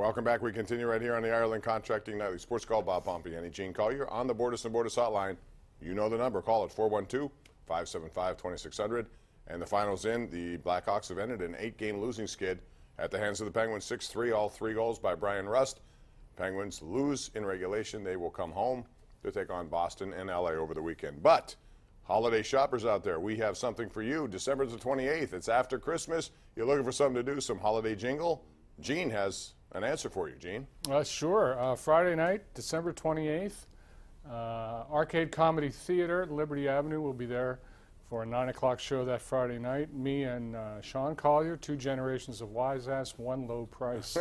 Welcome back. We continue right here on the Ireland Contracting Nightly Sports Call. Bob Pompeani, Gene Collier on the Bordas and Bordas hotline. You know the number. Call it 412-575-2600. And the finals in. The Blackhawks have ended an 8-game losing skid at the hands of the Penguins. 6-3, all 3 goals by Brian Rust. Penguins lose in regulation. They will come home to take on Boston and LA over the weekend. But holiday shoppers out there, we have something for you. December the 28th. It's after Christmas. You're looking for something to do, some holiday jingle? Gene has an answer for you, Gene. Sure. Friday night, December 28th, Arcade Comedy Theater at Liberty Avenue will be there for a 9 o'clock show that Friday night. Me and Sean Collier, 2 generations of wise ass, 1 low price.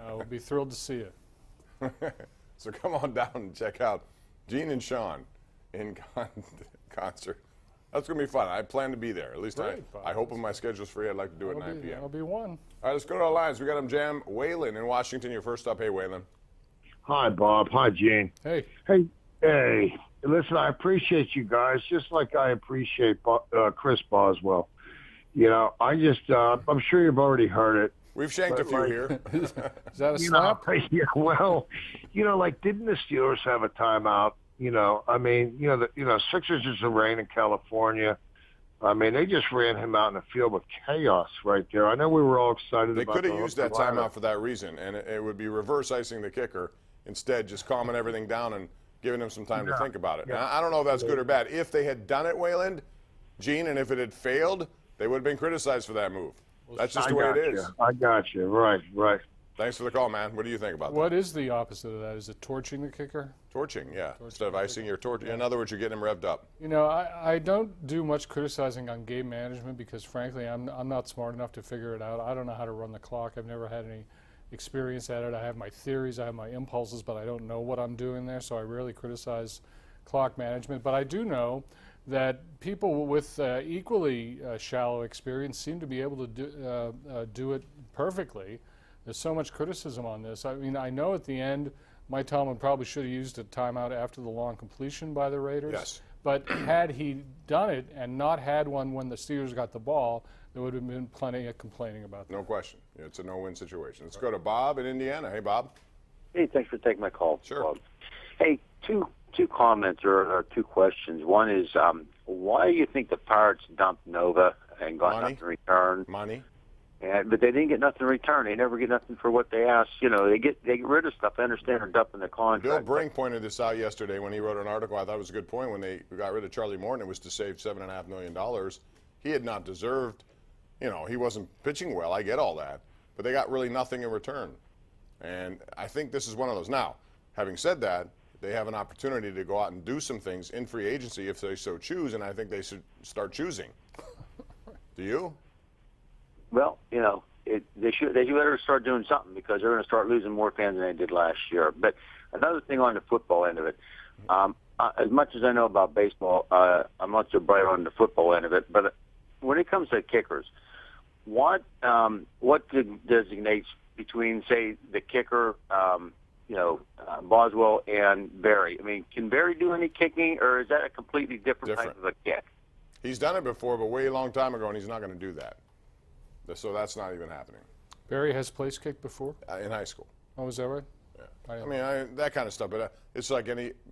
We'll be thrilled to see you. So come on down and check out Gene and Sean in concert. That's going to be fun. I plan to be there. At least I hope if my schedule's free, I'd like to do it at 9 p.m. That'll be one. All right, let's go to our lines. We got him jam. Waylon in Washington. You're first up. Hey, Waylon. Hi, Bob. Hi, Gene. Hey. Hey. Listen, I appreciate you guys, just like I appreciate Chris Boswell. You know, I'm sure you've already heard it. We've shanked a few here. Is that a slap? Yeah, well, didn't the Steelers have a timeout? Sixers is the rain in California. I mean, they just ran him out in the field with chaos right there. I know we were all excited They about could have used that timeout for that reason, and it would be reverse icing the kicker, instead just calming everything down and giving him some time to think about it. Yeah. Now, I don't know if that's good or bad. If they had done it, Wayland, Gene, and if it had failed, they would have been criticized for that move. That's just the way it is. I got you. Right. Thanks for the call, man. What do you think about that? What is the opposite of that? Is it torching the kicker? Torching, yeah. Instead of icing, you're torching. In other words, you're getting him revved up. You know, I don't do much criticizing on game management because, frankly, I'm not smart enough to figure it out. I don't know how to run the clock. I've never had any experience at it. I have my theories, I have my impulses, but I don't know what I'm doing there, so I rarely criticize clock management. But I do know that people with equally shallow experience seem to be able to do it perfectly. There's so much criticism on this. I mean, I know at the end, Mike Tomlin probably should have used a timeout after the long completion by the Raiders. Yes. But had he done it and not had one when the Steelers got the ball, there would have been plenty of complaining about that. No question. It's a no-win situation. Let's go to Bob in Indiana. Hey, Bob. Hey, thanks for taking my call. Sure. Bob. Hey, two comments or 2 questions. One is, why do you think the Pirates dumped Nova and got nothing in return? Money. But they didn't get nothing in return. They never get nothing for what they asked. You know, they get rid of stuff. I understand they're dumping the contract. Bill Brink pointed this out yesterday when he wrote an article. I thought it was a good point. When they got rid of Charlie Morton, it was to save $7.5 million. He had not deserved, he wasn't pitching well. I get all that. But they got really nothing in return. And I think this is one of those. Now, having said that, they have an opportunity to go out and do some things in free agency if they so choose, and I think they should start choosing. Do you? Well, they should better start doing something because they're going to start losing more fans than they did last year. But another thing on the football end of it, as much as I know about baseball, I'm not so bright on the football end of it. But when it comes to kickers, what designates between, say, the kicker, Boswell and Barry? I mean, can Barry do any kicking, or is that a completely different type of a kick? He's done it before, but way a long time ago, and he's not going to do that. So that's not even happening. Barry has place kicked before? In high school. Oh, is that right? Yeah. I mean, that kind of stuff. But it's like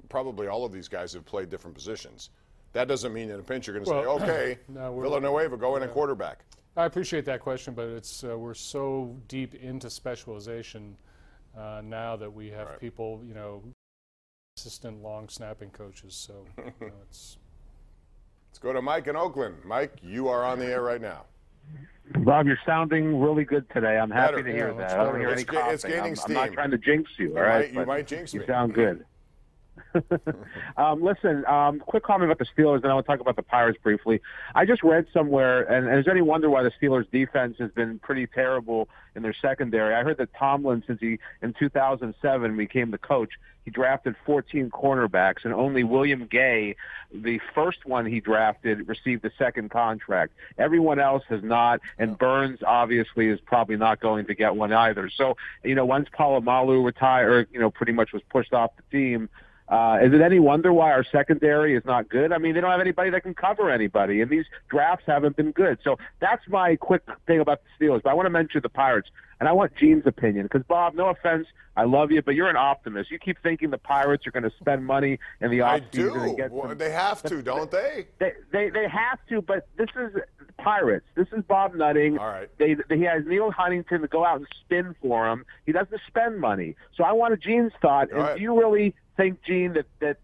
probably all of these guys have played different positions. That doesn't mean in a pinch you're going to say, okay, Villanueva, go in and quarterback. I appreciate that question, but we're so deep into specialization now that we have people, assistant long snapping coaches. So it's. Let's go to Mike in Oakland. Mike, you are on the air right now. Bob, you're sounding really good today. I'm happy to hear that. I don't hear any coughing. It's gaining steam. I'm not trying to jinx you, all right? You might jinx me. You sound good. Listen, quick comment about the Steelers, and I want to talk about the Pirates briefly. I just read somewhere, and is there any wonder why the Steelers' defense has been pretty terrible in their secondary? I heard that Tomlin, since he, in 2007, became the coach, he drafted 14 cornerbacks, and only William Gay, the first one he drafted, received the second contract. Everyone else has not, and Burns, obviously, is probably not going to get one either. So, once Polamalu retired, pretty much was pushed off the team, is it any wonder why our secondary is not good? I mean, they don't have anybody that can cover anybody, and these drafts haven't been good. So that's my quick thing about the Steelers. But I want to mention the Pirates. And I want Gene's opinion because, Bob, no offense, I love you, but you're an optimist. You keep thinking the Pirates are going to spend money in the offseason. I do. Well, they have to, don't they? They have to, but this is Pirates. This is Bob Nutting. All right. He has Neil Huntington to go out and spin for him. He doesn't spend money. So I wanted Gene's thought. Right. Do you really think, Gene, that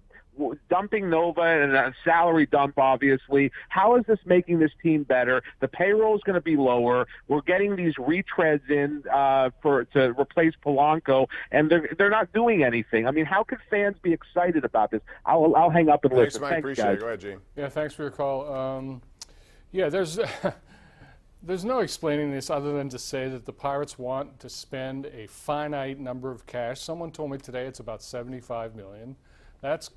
dumping Nova and a salary dump, obviously, how is this making this team better? The payroll is going to be lower. We're getting these retreads in to replace Polanco, and they're not doing anything. I mean, how could fans be excited about this? I'll hang up and listen. Thanks, Mike. Appreciate guys. it. Go ahead, Gene. Yeah, thanks for your call. Yeah, there's there's no explaining this other than to say that the Pirates want to spend a finite number of cash. Someone told me today it's about $75 million. That's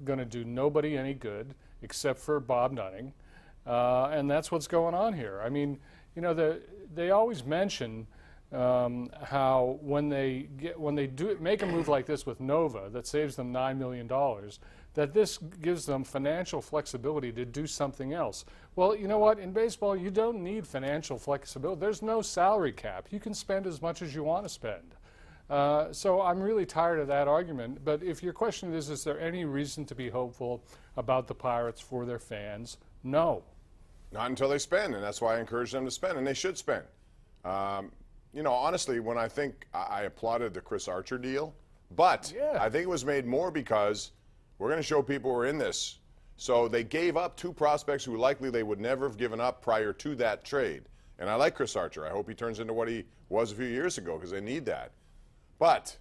going to do nobody any good except for Bob Nutting, and that's what's going on here. I mean, you know, they always mention how when they make a move like this with Nova that saves them $9 million, that this gives them financial flexibility to do something else. Well, you know what? In baseball, you don't need financial flexibility. There's no salary cap. You can spend as much as you want to spend. So I'm really tired of that argument. But if your question is there any reason to be hopeful about the Pirates for their fans? No. Not until they spend, and that's why I encourage them to spend, and they should spend. You know, honestly, when I applauded the Chris Archer deal, but yeah. I think it was made more because we're going to show people we're in this. So they gave up two prospects who likely they would never have given up prior to that trade. And I like Chris Archer. I hope he turns into what he was a few years ago because they need that. But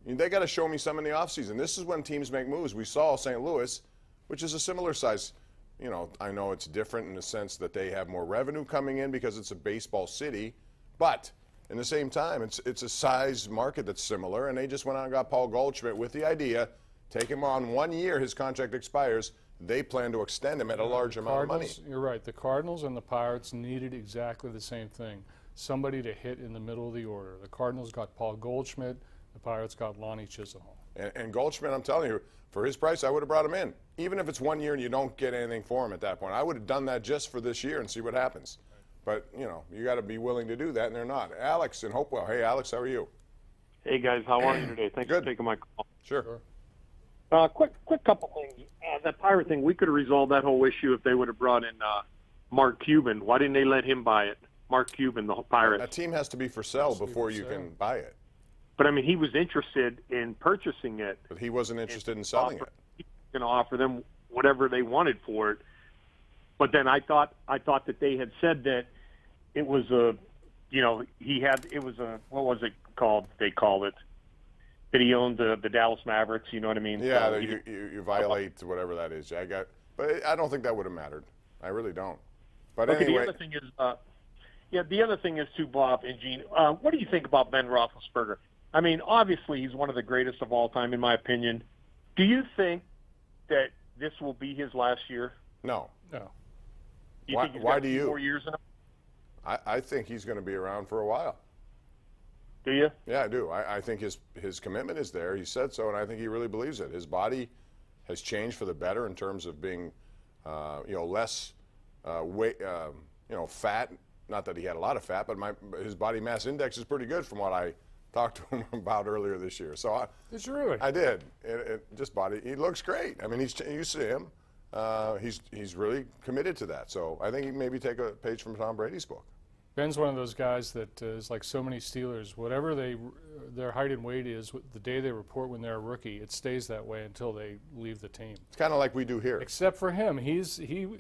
they got to show me some in the offseason. This is when teams make moves. We saw St. Louis, which is a similar size. You know, I know it's different in the sense that they have more revenue coming in because it's a baseball city. But in the same time, it's a size market that's similar. And they just went out and got Paul Goldschmidt with the idea, take him on 1 year, his contract expires. They plan to extend him at a large amount of money. You're right. The Cardinals and the Pirates needed exactly the same thing. Somebody to hit in the middle of the order. The Cardinals got Paul Goldschmidt. The Pirates got Lonnie Chisenhall. And Goldschmidt, I'm telling you, for his price, I would have brought him in. Even if it's 1 year and you don't get anything for him at that point. I would have done that just for this year and see what happens. But, you know, you got to be willing to do that, and they're not. Alex in Hopewell. Hey, Alex, how are you? Hey, guys. How are you today? Thanks Good. for taking my call. Sure. Quick couple things. That Pirate thing, we could have resolved that whole issue if they would have brought in Mark Cuban. Why didn't they let him buy it? Mark Cuban, the Pirates. A team has to be for sale before you can buy it. But, I mean, he was interested in purchasing it. But he wasn't interested in selling it. He was going to offer them whatever they wanted for it. But then I thought that they had said that it was a, you know, what was it called? They called it that he owned the Dallas Mavericks. You know what I mean? Yeah, So you violate whatever that is. But I don't think that would have mattered. I really don't. But okay, anyway. the other thing is too, Bob and Gene. What do you think about Ben Roethlisberger? I mean, obviously he's one of the greatest of all time, in my opinion. Do you think that this will be his last year? No. No. Why do you? 4 years in him? I think he's going to be around for a while. Do you? Yeah, I do. I think his commitment is there. He said so, and I think he really believes it. His body has changed for the better in terms of being, less weight, fat. Not that he had a lot of fat, but his body mass index is pretty good from what I talked to him about earlier this year. So Did you really? I did. Just body. He looks great. I mean, you see him. He's really committed to that. So I think he maybe take a page from Tom Brady's book. Ben's one of those guys that is like so many Steelers. Whatever their height and weight is, the day they report when they're a rookie, it stays that way until they leave the team. It's kind of like we do here. Except for him, he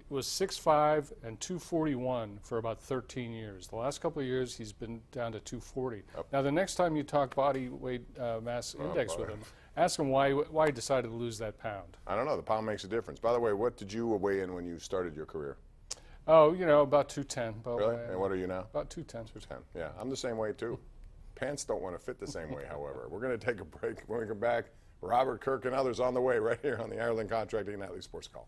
was 6'5" and 241 for about 13 years. The last couple of years, he's been down to 240. Yep. Now, the next time you talk body weight mass index with him, ask him why he decided to lose that pound. I don't know. The pound makes a difference. By the way, what did you weigh in when you started your career? Oh, about 210. Really? And what are you now? About 210. 210. Yeah, I'm the same way too. Pants don't want to fit the same way, however. We're going to take a break. When we come back, Robert, Kirk, and others on the way right here on the Ireland Contracting Nightly Sports Call.